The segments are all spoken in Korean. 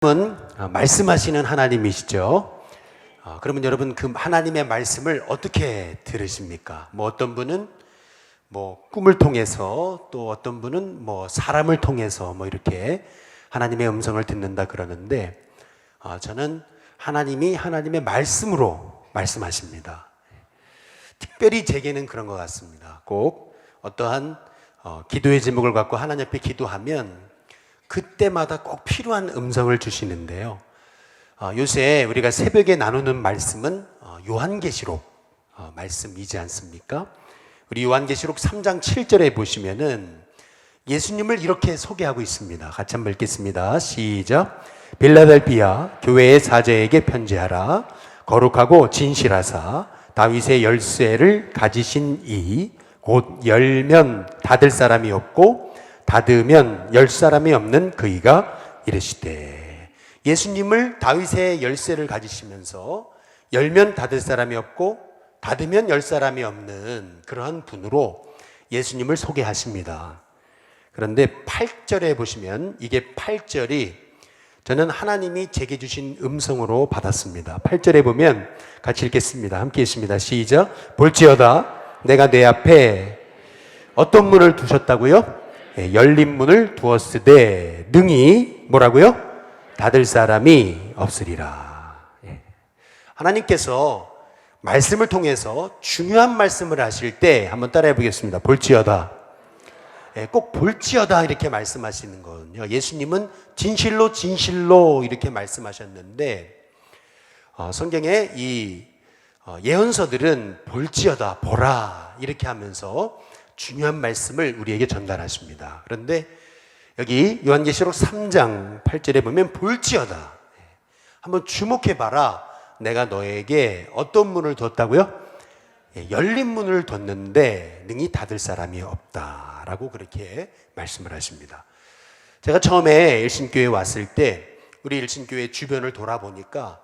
하나님은 말씀하시는 하나님이시죠. 그러면 여러분 그 하나님의 말씀을 어떻게 들으십니까? 어떤 분은 꿈을 통해서, 또 어떤 분은 사람을 통해서 이렇게 하나님의 음성을 듣는다 그러는데, 저는 하나님이 하나님의 말씀으로 말씀하십니다. 특별히 제게는 그런 것 같습니다. 꼭 어떠한 기도의 제목을 갖고 하나님 앞에 기도하면 그때마다 꼭 필요한 음성을 주시는데요. 요새 우리가 새벽에 나누는 말씀은 요한계시록 말씀이지 않습니까? 우리 요한계시록 3장 7절에 보시면은 예수님을 이렇게 소개하고 있습니다. 같이 한번 읽겠습니다. 시작. 빌라델비아 교회의 사제에게 편지하라. 거룩하고 진실하사 다윗의 열쇠를 가지신 이 곧 열면 닫을 사람이 없고 닫으면 열 사람이 없는 그이가 이르시되, 예수님을 다윗의 열쇠를 가지시면서 열면 닫을 사람이 없고 닫으면 열 사람이 없는 그러한 분으로 예수님을 소개하십니다. 그런데 8절에 보시면, 이게 8절이 저는 하나님이 제게 주신 음성으로 받았습니다. 8절에 보면 같이 읽겠습니다. 함께 읽습니다. 시작. 볼지어다 내가 내 앞에 어떤 문을 두셨다고요? 열린 문을 두었으되 능히 뭐라고요? 닫을 사람이 없으리라. 하나님께서 말씀을 통해서 중요한 말씀을 하실 때 한번 따라해 보겠습니다. 볼지어다. 꼭 볼지어다 이렇게 말씀하시는 거는요, 예수님은 진실로 진실로 이렇게 말씀하셨는데, 성경에 이 예언서들은 볼지어다, 보라 이렇게 하면서 중요한 말씀을 우리에게 전달하십니다. 그런데 여기 요한계시록 3장 8절에 보면 볼지어다, 한번 주목해봐라, 내가 너에게 어떤 문을 뒀다고요? 열린 문을 뒀는데 능히 닫을 사람이 없다라고 그렇게 말씀을 하십니다. 제가 처음에 일신교회에 왔을 때 우리 일신교회 주변을 돌아보니까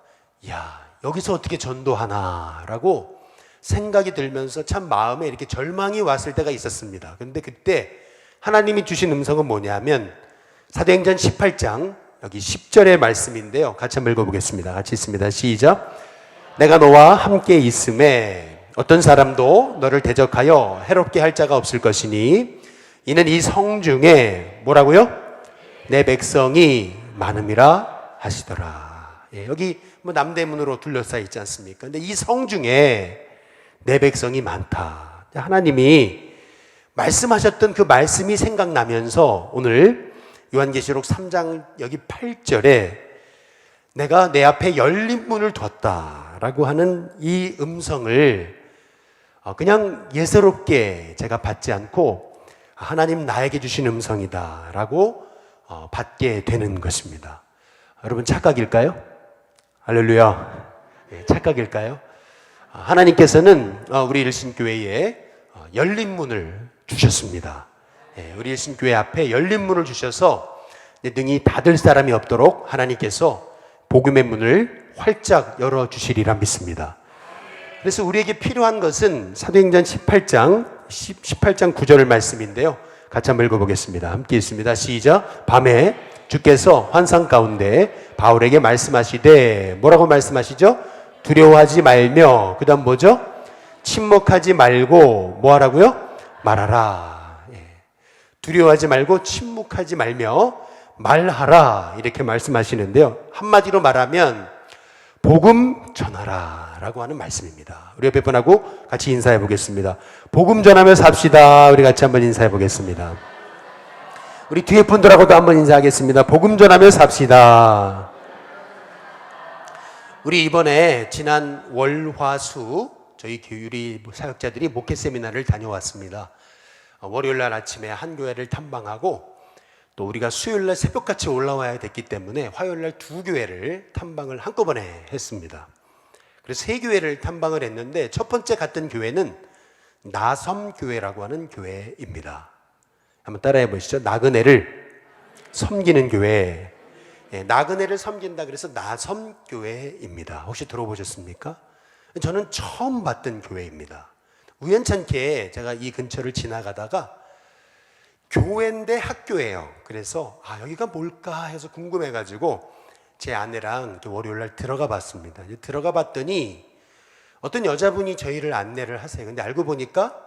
여기서 어떻게 전도하나라고 생각이 들면서 참 마음에 이렇게 절망이 왔을 때가 있었습니다. 그런데 그때 하나님이 주신 음성은 뭐냐면 사도행전 18장 여기 10절의 말씀인데요. 같이 한번 읽어보겠습니다. 같이 있습니다. 시작. 내가 너와 함께 있음에 어떤 사람도 너를 대적하여 해롭게 할 자가 없을 것이니 이는 이 성중에 뭐라고요? 내 백성이 많음이라 하시더라. 여기 남대문으로 둘러싸여 있지 않습니까? 근데 이 성중에 내 백성이 많다. 하나님이 말씀하셨던 그 말씀이 생각나면서 오늘 요한계시록 3장 여기 8절에 내가 내 앞에 열린 문을 뒀다라고 하는 이 음성을 그냥 예사롭게 제가 받지 않고 하나님 나에게 주신 음성이다라고 받게 되는 것입니다. 여러분 착각일까요? 할렐루야. 착각일까요? 하나님께서는 우리 일신교회에 열린 문을 주셨습니다. 우리 일신교회 앞에 열린 문을 주셔서 능히 닫을 사람이 없도록 하나님께서 복음의 문을 활짝 열어주시리라 믿습니다. 그래서 우리에게 필요한 것은 사도행전 18장 9절의 말씀인데요. 같이 한번 읽어보겠습니다. 함께 읽습니다. 시작. 밤에 주께서 환상 가운데 바울에게 말씀하시되, 뭐라고 말씀하시죠? 두려워하지 말며, 그 다음 뭐죠? 침묵하지 말고 뭐 하라고요? 말하라. 두려워하지 말고 침묵하지 말며 말하라 이렇게 말씀하시는데요. 한마디로 말하면 복음 전하라 라고 하는 말씀입니다. 우리 옆에 분하고 같이 인사해 보겠습니다. 복음 전하며 삽시다. 우리 같이 한번 인사해 보겠습니다. 우리 뒤에 분들하고도 한번 인사하겠습니다. 복음 전하며 삽시다. 우리 이번에 지난 월화수 저희 교유리 사역자들이 목회 세미나를 다녀왔습니다. 월요일날 아침에 한 교회를 탐방하고, 또 우리가 수요일날 새벽같이 올라와야 됐기 때문에 화요일날 두 교회를 탐방을 한꺼번에 했습니다. 그래서 세 교회를 탐방을 했는데, 첫 번째 갔던 교회는 나섬교회라고 하는 교회입니다. 한번 따라해 보시죠. 나그네를 섬기는 교회. 나그네를 섬긴다 그래서 나섬교회입니다. 혹시 들어보셨습니까? 저는 처음 봤던 교회입니다. 우연찮게 제가 이 근처를 지나가다가 교회인데 학교예요. 그래서 여기가 뭘까 해서 궁금해가지고 제 아내랑 이렇게 월요일 날 들어가 봤습니다. 이제 들어가 봤더니 어떤 여자분이 저희를 안내를 하세요. 근데 알고 보니까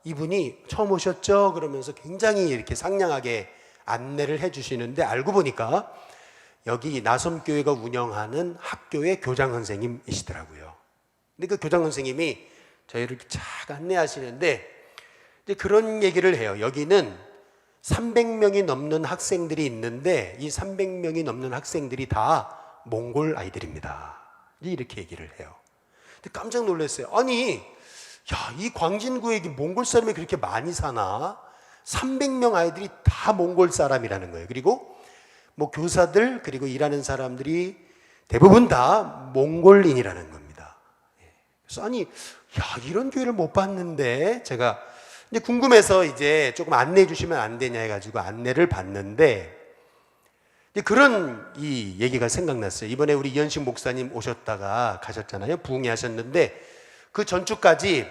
이분이 처음 오셨죠? 그러면서 굉장히 이렇게 상냥하게 안내를 해주시는데 알고 보니까 여기 나섬교회가 운영하는 학교의 교장 선생님이시더라고요. 근데 그 교장 선생님이 저희를 쫙 안내하시는데 이제 그런 얘기를 해요. 여기는 300명이 넘는 학생들이 있는데 이 300명이 넘는 학생들이 다 몽골 아이들입니다. 이렇게 얘기를 해요. 근데 깜짝 놀랐어요. 아니, 이 광진구에 몽골 사람이 그렇게 많이 사나? 300명 아이들이 다 몽골 사람이라는 거예요. 그리고 뭐 교사들 그리고 일하는 사람들이 대부분 다 몽골인이라는 겁니다. 그래서 아니, 이런 교회를 못 봤는데 제가 이제 궁금해서 이제 조금 안내해 주시면 안 되냐 해가지고 안내를 받는데 이제 그런 이 얘기가 생각났어요. 이번에 우리 이현식 목사님 오셨다가 가셨잖아요. 부흥회 하셨는데 그 전주까지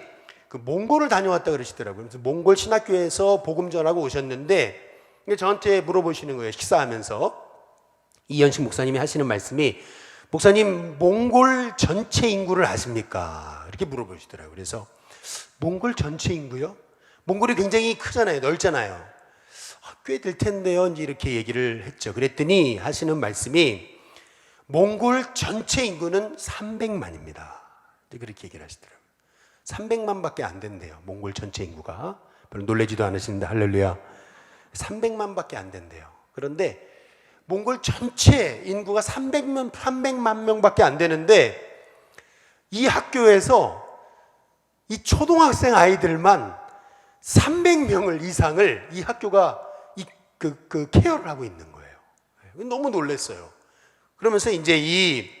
그 몽골을 다녀왔다 그러시더라고요. 그래서 몽골 신학교에서 복음 전하고 오셨는데 저한테 물어보시는 거예요. 식사하면서 이현식 목사님이 하시는 말씀이 목사님 몽골 전체 인구를 아십니까? 이렇게 물어보시더라고요. 그래서 몽골 전체 인구요? 몽골이 굉장히 크잖아요. 넓잖아요. 꽤 될 텐데요. 이제 이렇게 얘기를 했죠. 그랬더니 하시는 말씀이 몽골 전체 인구는 300만입니다. 그렇게 얘기를 하시더라고요. 300만밖에 안 된대요. 몽골 전체 인구가. 별로 놀라지도 않으시는데 할렐루야. 300만밖에 안 된대요. 그런데 몽골 전체 인구가 300만 명밖에 안 되는데 이 학교에서 이 초등학생 아이들만 300명을 이상을 이 학교가 그 케어를 하고 있는 거예요. 너무 놀랐어요. 그러면서 이제 이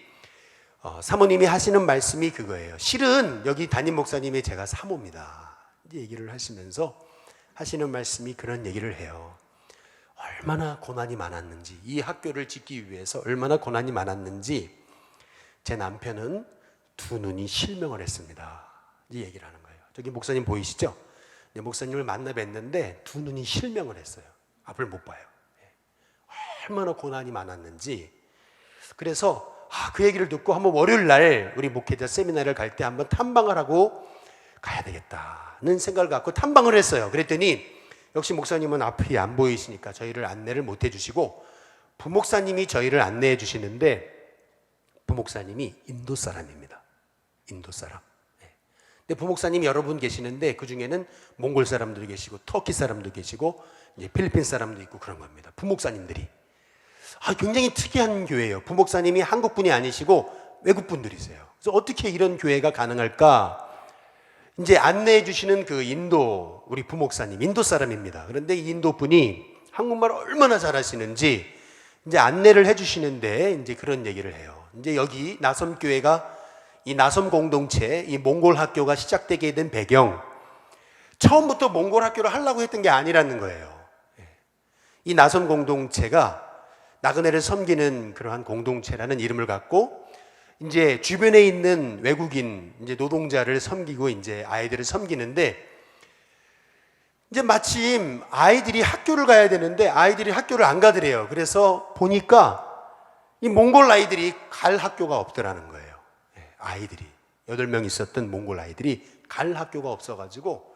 사모님이 하시는 말씀이 그거예요. 실은 여기 담임 목사님이 제가 사모입니다. 이제 얘기를 하시면서 하시는 말씀이 그런 얘기를 해요. 얼마나 고난이 많았는지, 이 학교를 짓기 위해서 얼마나 고난이 많았는지 제 남편은 두 눈이 실명을 했습니다. 이 얘기를 하는 거예요. 저기 목사님 보이시죠? 목사님을 만나 뵀는데 두 눈이 실명을 했어요. 앞을 못 봐요. 얼마나 고난이 많았는지. 그래서 그 얘기를 듣고 한번 월요일 날 우리 목회자 세미나를 갈 때 한번 탐방을 하고 가야 되겠다는 생각을 갖고 탐방을 했어요. 그랬더니 역시 목사님은 앞이 안 보이시니까 저희를 안내를 못 해주시고 부목사님이 저희를 안내해 주시는데 부목사님이 인도 사람입니다. 인도 사람. 근데 부목사님이 여러 분 계시는데 그 중에는 몽골 사람들도 계시고 터키 사람도 계시고 이제 필리핀 사람도 있고 그런 겁니다. 부목사님들이. 굉장히 특이한 교회예요. 부목사님이 한국 분이 아니시고 외국 분들이세요. 그래서 어떻게 이런 교회가 가능할까? 이제 안내해 주시는 그 인도 우리 부목사님 인도 사람입니다. 그런데 이 인도 분이 한국말 얼마나 잘하시는지 이제 안내를 해 주시는데 이제 그런 얘기를 해요. 이제 여기 나섬교회가 이 나섬 공동체, 이 몽골 학교가 시작되게 된 배경, 처음부터 몽골 학교를 하려고 했던 게 아니라는 거예요. 이 나섬 공동체가 나그네를 섬기는 그러한 공동체라는 이름을 갖고 이제 주변에 있는 외국인 이제 노동자를 섬기고 이제 아이들을 섬기는데 이제 마침 아이들이 학교를 가야 되는데 아이들이 학교를 안 가더래요. 그래서 보니까 이 몽골 아이들이 갈 학교가 없더라는 거예요. 아이들이 8명 있었던 몽골 아이들이 갈 학교가 없어가지고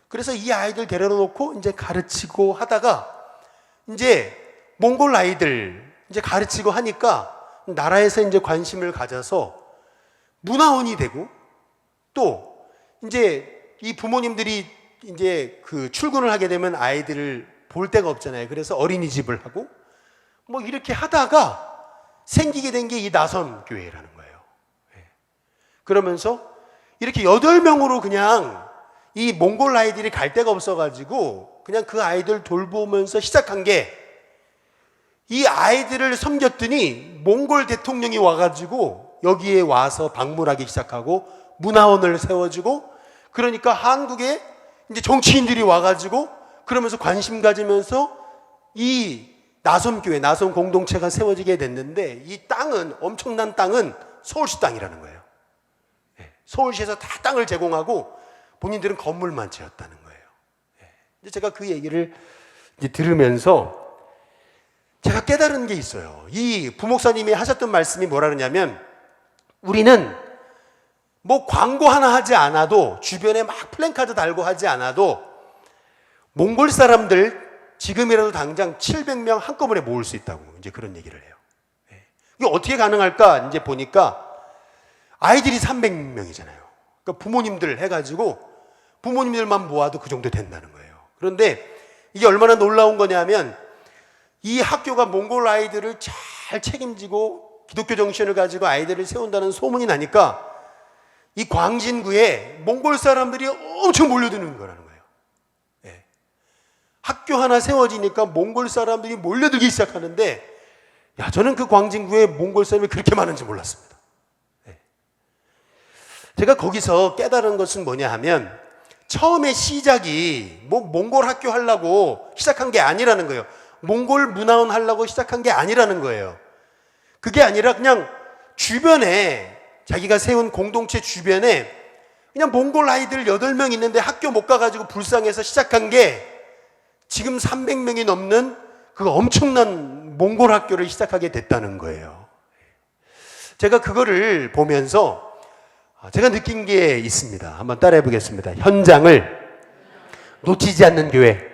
그래서 이 아이들 데려다 놓고 이제 가르치고 하다가 이제 몽골 아이들 이제 가르치고 하니까 나라에서 이제 관심을 가져서 문화원이 되고 또 이제 이 부모님들이 이제 그 출근을 하게 되면 아이들을 볼 데가 없잖아요. 그래서 어린이집을 하고 뭐 이렇게 하다가 생기게 된 게 이 나섬 교회라는 거예요. 그러면서 이렇게 8명으로 그냥 이 몽골 아이들이 갈 데가 없어가지고 그냥 그 아이들 돌보면서 시작한 게 이 아이들을 섬겼더니 몽골 대통령이 와가지고 여기에 와서 방문하기 시작하고 문화원을 세워주고 그러니까 한국에 이제 정치인들이 와가지고 그러면서 관심 가지면서 이 나섬교회, 나섬 공동체가 세워지게 됐는데 이 땅은 엄청난 땅은 서울시 땅이라는 거예요. 서울시에서 다 땅을 제공하고 본인들은 건물만 지었다는 거예요. 제가 그 얘기를 이제 들으면서 제가 깨달은 게 있어요. 이 부목사님이 하셨던 말씀이 뭐라 그러냐면, 우리는 뭐 광고 하나 하지 않아도, 주변에 막 플랜카드 달고 하지 않아도 몽골 사람들 지금이라도 당장 700명 한꺼번에 모을 수 있다고 이제 그런 얘기를 해요. 이게 어떻게 가능할까? 이제 보니까 아이들이 300명이잖아요. 그러니까 부모님들 해가지고 부모님들만 모아도 그 정도 된다는 거예요. 그런데 이게 얼마나 놀라운 거냐면, 이 학교가 몽골 아이들을 잘 책임지고 기독교 정신을 가지고 아이들을 세운다는 소문이 나니까 이 광진구에 몽골 사람들이 엄청 몰려드는 거라는 거예요. 예. 학교 하나 세워지니까 몽골 사람들이 몰려들기 시작하는데, 야, 저는 그 광진구에 몽골 사람이 그렇게 많은지 몰랐습니다. 예. 제가 거기서 깨달은 것은 뭐냐 하면, 처음에 시작이 뭐 몽골 학교 하려고 시작한 게 아니라는 거예요. 몽골 문화원 하려고 시작한 게 아니라는 거예요. 그게 아니라 그냥 주변에, 자기가 세운 공동체 주변에 그냥 몽골 아이들 8명 있는데 학교 못 가가지고 불쌍해서 시작한 게 지금 300명이 넘는 그 엄청난 몽골 학교를 시작하게 됐다는 거예요. 제가 그거를 보면서 제가 느낀 게 있습니다. 한번 따라해 보겠습니다. 현장을 놓치지 않는 교회.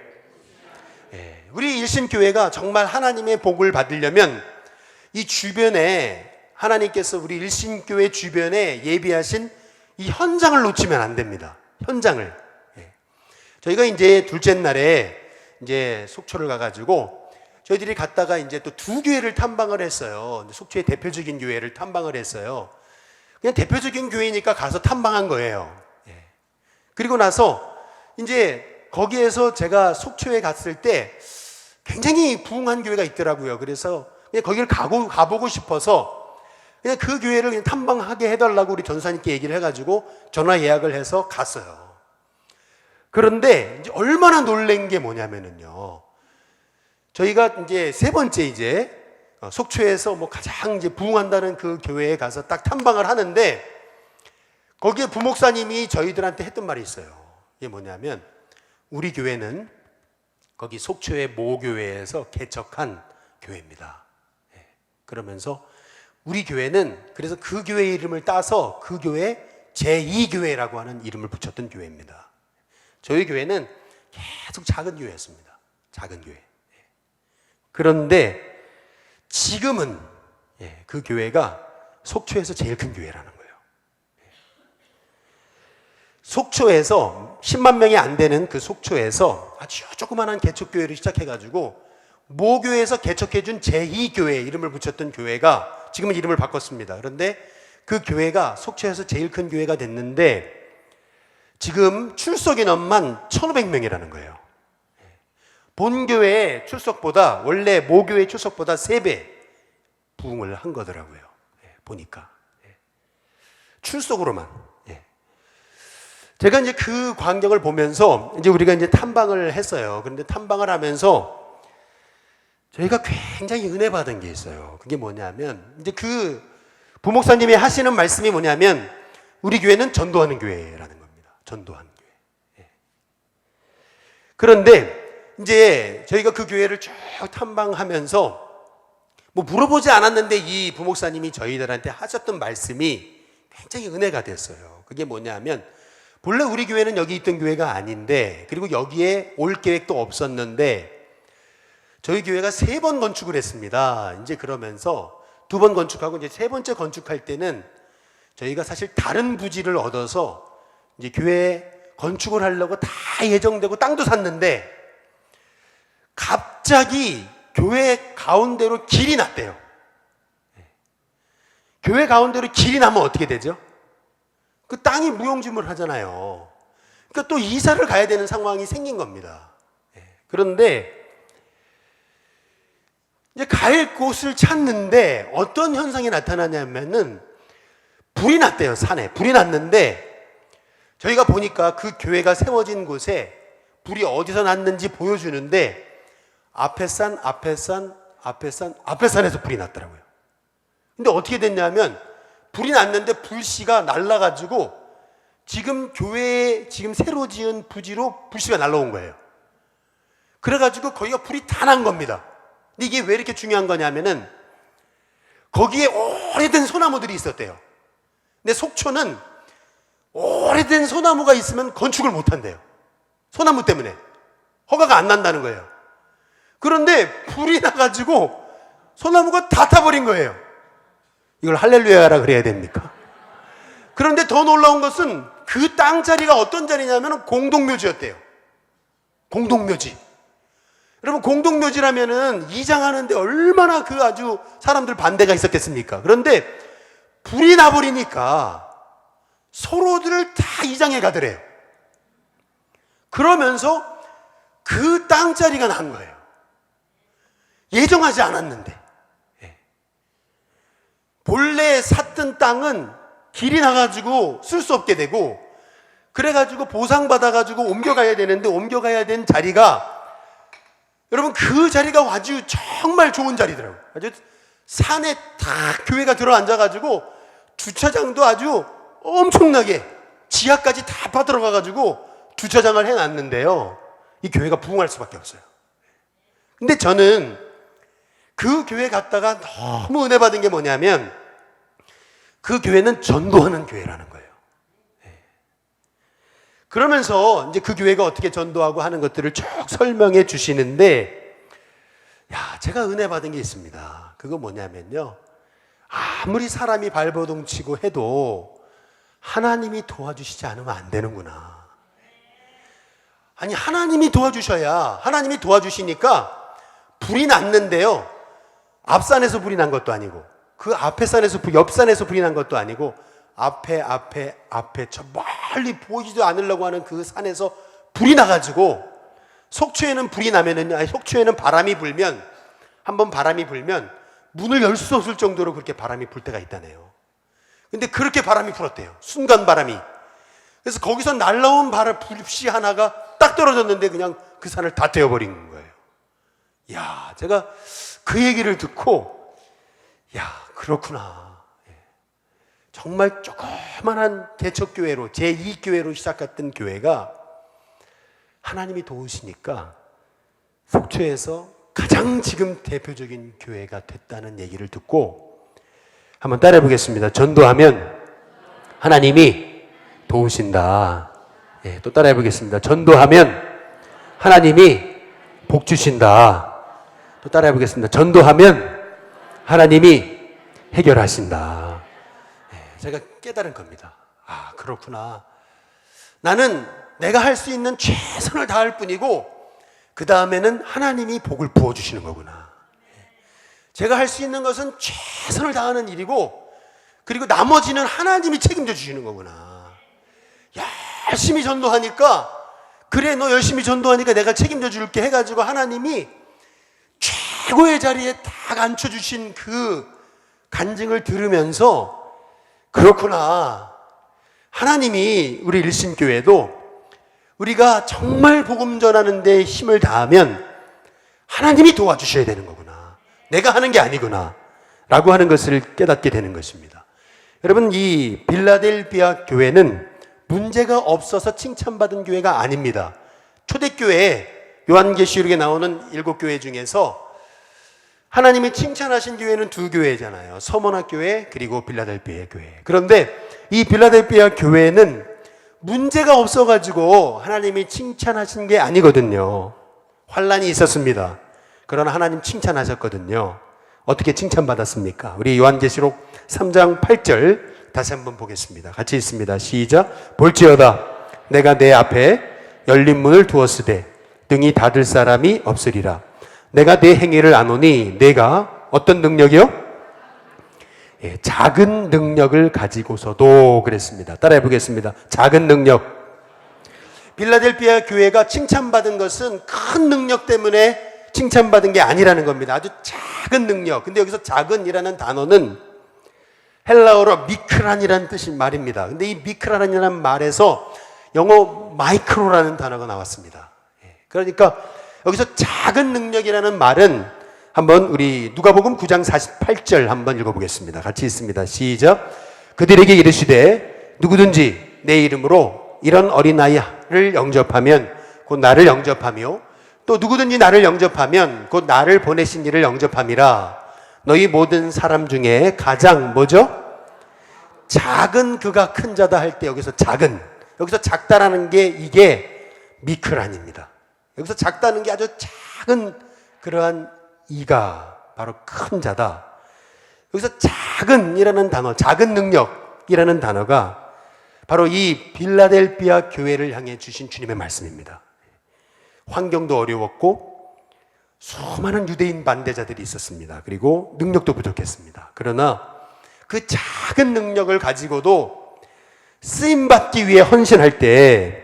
우리 일신교회가 정말 하나님의 복을 받으려면 이 주변에, 하나님께서 우리 일신교회 주변에 예비하신 이 현장을 놓치면 안 됩니다. 현장을. 저희가 이제 둘째 날에 이제 속초를 가가지고 저희들이 갔다가 이제 또 2교회를 탐방을 했어요. 속초의 대표적인 교회를 탐방을 했어요. 그냥 대표적인 교회니까 가서 탐방한 거예요. 그리고 나서 이제 거기에서 제가 속초에 갔을 때 굉장히 부흥한 교회가 있더라고요. 그래서 그냥 거기를 가보고 싶어서 그냥 그 교회를 그냥 탐방하게 해달라고 우리 전사님께 얘기를 해가지고 전화 예약을 해서 갔어요. 그런데 이제 얼마나 놀란 게 뭐냐면은요, 저희가 이제 3번째 이제 속초에서 뭐 가장 이제 부흥한다는 그 교회에 가서 딱 탐방을 하는데, 거기에 부목사님이 저희들한테 했던 말이 있어요. 이게 뭐냐면, 우리 교회는 거기 속초의 모교회에서 개척한 교회입니다. 그러면서 우리 교회는 그래서 그 교회 이름을 따서 그 교회 제2교회라고 하는 이름을 붙였던 교회입니다. 저희 교회는 계속 작은 교회였습니다. 작은 교회. 그런데 지금은 그 교회가 속초에서 제일 큰 교회라는 거예요. 속초에서 10만 명이 안 되는 그 속초에서 아주 조그만한 개척교회를 시작해가지고 모교에서 개척해준 제2교회 이름을 붙였던 교회가 지금은 이름을 바꿨습니다. 그런데 그 교회가 속초에서 제일 큰 교회가 됐는데 지금 출석 인원만 1,500명이라는 거예요. 본교회의 출석보다, 원래 모교회 출석보다 3배 부흥을 한 거더라고요. 보니까. 출석으로만. 제가 이제 그 광경을 보면서 이제 우리가 이제 탐방을 했어요. 그런데 탐방을 하면서 저희가 굉장히 은혜 받은 게 있어요. 그게 뭐냐면, 이제 그 부목사님이 하시는 말씀이 뭐냐면, 우리 교회는 전도하는 교회라는 겁니다. 전도하는 교회. 그런데 이제 저희가 그 교회를 쭉 탐방하면서 뭐 물어보지 않았는데 이 부목사님이 저희들한테 하셨던 말씀이 굉장히 은혜가 됐어요. 그게 뭐냐면, 본래 우리 교회는 여기 있던 교회가 아닌데, 그리고 여기에 올 계획도 없었는데 저희 교회가 3번 건축을 했습니다. 이제 그러면서 2번 건축하고 이제 3번째 건축할 때는 저희가 사실 다른 부지를 얻어서 이제 교회 건축을 하려고 다 예정되고 땅도 샀는데 갑자기 교회 가운데로 길이 났대요. 교회 가운데로 길이 나면 어떻게 되죠? 그 땅이 무용지물 하잖아요. 그러니까 또 이사를 가야 되는 상황이 생긴 겁니다. 그런데 이제 갈 곳을 찾는데 어떤 현상이 나타나냐면은 불이 났대요. 산에 불이 났는데 저희가 보니까 그 교회가 세워진 곳에 불이 어디서 났는지 보여주는데 앞에 산에서 불이 났더라고요. 근데 어떻게 됐냐면 불이 났는데 불씨가 날라가지고 지금 교회에 지금 새로 지은 부지로 불씨가 날라온 거예요. 그래가지고 거기가 불이 다 난 겁니다. 근데 이게 왜 이렇게 중요한 거냐면은 거기에 오래된 소나무들이 있었대요. 근데 속초는 오래된 소나무가 있으면 건축을 못 한대요. 소나무 때문에 허가가 안 난다는 거예요. 그런데 불이 나가지고 소나무가 다 타버린 거예요. 이걸 할렐루야라 그래야 됩니까? 그런데 더 놀라운 것은 그 땅 자리가 어떤 자리냐면 공동묘지였대요. 공동묘지. 여러분, 공동묘지라면은 이장하는데 얼마나 그 아주 사람들 반대가 있었겠습니까? 그런데 불이 나버리니까 서로들을 다 이장해 가더래요. 그러면서 그 땅자리가 난 거예요. 예정하지 않았는데. 본래 샀던 땅은 길이 나가지고 쓸 수 없게 되고, 그래가지고 보상받아가지고 옮겨가야 되는데, 옮겨가야 된 자리가, 여러분, 그 자리가 아주 정말 좋은 자리더라고요. 아주 산에 다 교회가 들어앉아가지고 주차장도 아주 엄청나게 지하까지 다 파들어가가지고 주차장을 해놨는데요, 이 교회가 부흥할 수밖에 없어요. 근데 저는 그 교회 갔다가 너무 은혜 받은 게 뭐냐면, 그 교회는 전도하는 교회라는 거예요. 그러면서 이제 그 교회가 어떻게 전도하고 하는 것들을 쭉 설명해 주시는데, 제가 은혜 받은 게 있습니다. 그거 뭐냐면요, 아무리 사람이 발버둥 치고 해도 하나님이 도와주시지 않으면 안 되는구나. 아니, 하나님이 도와주셔야, 하나님이 도와주시니까 불이 났는데요, 앞산에서 불이 난 것도 아니고, 그 앞에 산에서, 옆산에서 불이 난 것도 아니고, 앞에 저 멀리 보이지도 않으려고 하는 그 산에서 불이 나가지고, 속초에는 불이 나면은, 아니, 속초에는 바람이 불면, 한번 바람이 불면 문을 열 수 없을 정도로 그렇게 바람이 불 때가 있다네요. 근데 그렇게 바람이 불었대요. 순간 바람이. 그래서 거기서 날라온 불씨 하나가 딱 떨어졌는데 그냥 그 산을 다 태워버린 거예요. 제가 그 얘기를 듣고, 그렇구나. 정말 조그만한 개척교회로, 제2교회로 시작했던 교회가 하나님이 도우시니까 속초에서 가장 지금 대표적인 교회가 됐다는 얘기를 듣고, 한번 따라해 보겠습니다. 전도하면 하나님이 도우신다. 또 따라해 보겠습니다. 전도하면 하나님이 복 주신다. 또 따라해 보겠습니다. 전도하면 하나님이 해결하신다. 제가 깨달은 겁니다. 그렇구나. 나는 내가 할 수 있는 최선을 다할 뿐이고, 그 다음에는 하나님이 복을 부어주시는 거구나. 제가 할 수 있는 것은 최선을 다하는 일이고, 그리고 나머지는 하나님이 책임져 주시는 거구나. 열심히 전도하니까, 그래, 너 열심히 전도하니까 내가 책임져 줄게 해가지고 하나님이 최고의 자리에 딱 앉혀주신 그 간증을 들으면서, 그렇구나. 하나님이 우리 일심교회도 우리가 정말 복음 전하는 데 힘을 다하면 하나님이 도와주셔야 되는 거구나. 내가 하는 게 아니구나. 라고 하는 것을 깨닫게 되는 것입니다. 여러분, 이 빌라델비아 교회는 문제가 없어서 칭찬받은 교회가 아닙니다. 초대교회에 요한계시록에 나오는 7교회 중에서 하나님이 칭찬하신 교회는 2교회잖아요. 서머나 교회, 그리고 빌라델비아 교회. 그런데 이 빌라델비아 교회는 문제가 없어가지고 하나님이 칭찬하신 게 아니거든요. 환란이 있었습니다. 그러나 하나님 칭찬하셨거든요. 어떻게 칭찬받았습니까? 우리 요한계시록 3장 8절 다시 한번 보겠습니다. 같이 읽습니다. 시작. 볼지어다 내가 내 앞에 열린 문을 두었으되 등이 닫을 사람이 없으리라. 내가 내 행위를 아노니 내가 어떤 능력이요? 작은 능력을 가지고서도 그랬습니다. 따라해 보겠습니다. 작은 능력. 빌라델비아 교회가 칭찬받은 것은 큰 능력 때문에 칭찬받은 게 아니라는 겁니다. 아주 작은 능력. 근데 여기서 작은이라는 단어는 헬라어로 미크란이라는 뜻인 말입니다. 근데 이 미크란이라는 말에서 영어 마이크로라는 단어가 나왔습니다. 그러니까 여기서 작은 능력이라는 말은 한번 우리 누가복음 9장 48절 한번 읽어보겠습니다. 같이 읽습니다. 시작. 그들에게 이르시되 누구든지 내 이름으로 이런 어린아이를 영접하면 곧 나를 영접하며 또 누구든지 나를 영접하면 곧 나를 보내신 이를 영접함이라. 너희 모든 사람 중에 가장 뭐죠? 작은 그가 큰 자다 할 때 여기서 작은, 여기서 작다라는 게 이게 미크란입니다. 여기서 작다는 게 아주 작은 그러한 이가 바로 큰 자다. 여기서 작은이라는 단어, 작은 능력이라는 단어가 바로 이 빌라델비아 교회를 향해 주신 주님의 말씀입니다. 환경도 어려웠고 수많은 유대인 반대자들이 있었습니다. 그리고 능력도 부족했습니다. 그러나 그 작은 능력을 가지고도 쓰임받기 위해 헌신할 때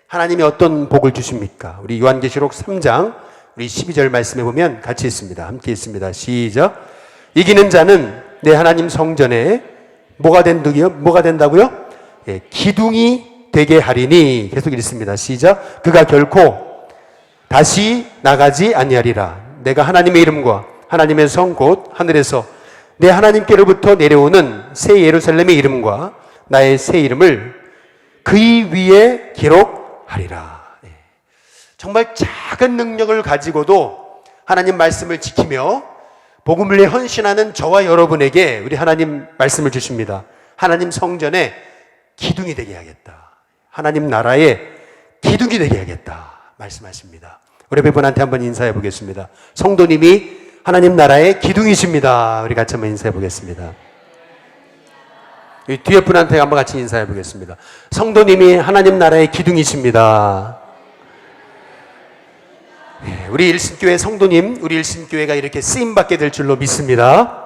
하나님이 어떤 복을 주십니까? 우리 요한계시록 3장 우리 12절 말씀해 보면 같이 있습니다. 함께 있습니다. 시작. 이기는 자는 내 하나님 성전에 뭐가 된다고요? 예, 기둥이 되게 하리니. 계속 읽습니다. 시작. 그가 결코 다시 나가지 아니하리라. 내가 하나님의 이름과 하나님의 성 곧 하늘에서 내 하나님께로부터 내려오는 새 예루살렘의 이름과 나의 새 이름을 그의 위에 기록하리라. 예. 정말 작은 능력을 가지고도 하나님 말씀을 지키며 복음을 위해 헌신하는 저와 여러분에게 우리 하나님 말씀을 주십니다. 하나님 성전에 기둥이 되게 하겠다. 하나님 나라에 기둥이 되게 하겠다 말씀하십니다. 우리 옆에 분한테 한번 인사해 보겠습니다. 성도님이 하나님 나라의 기둥이십니다. 우리 같이 한번 인사해 보겠습니다. 뒤에 분한테 한번 같이 인사해 보겠습니다. 성도님이 하나님 나라의 기둥이십니다. 우리 일신교회 성도님, 우리 일신교회가 이렇게 쓰임받게 될 줄로 믿습니다.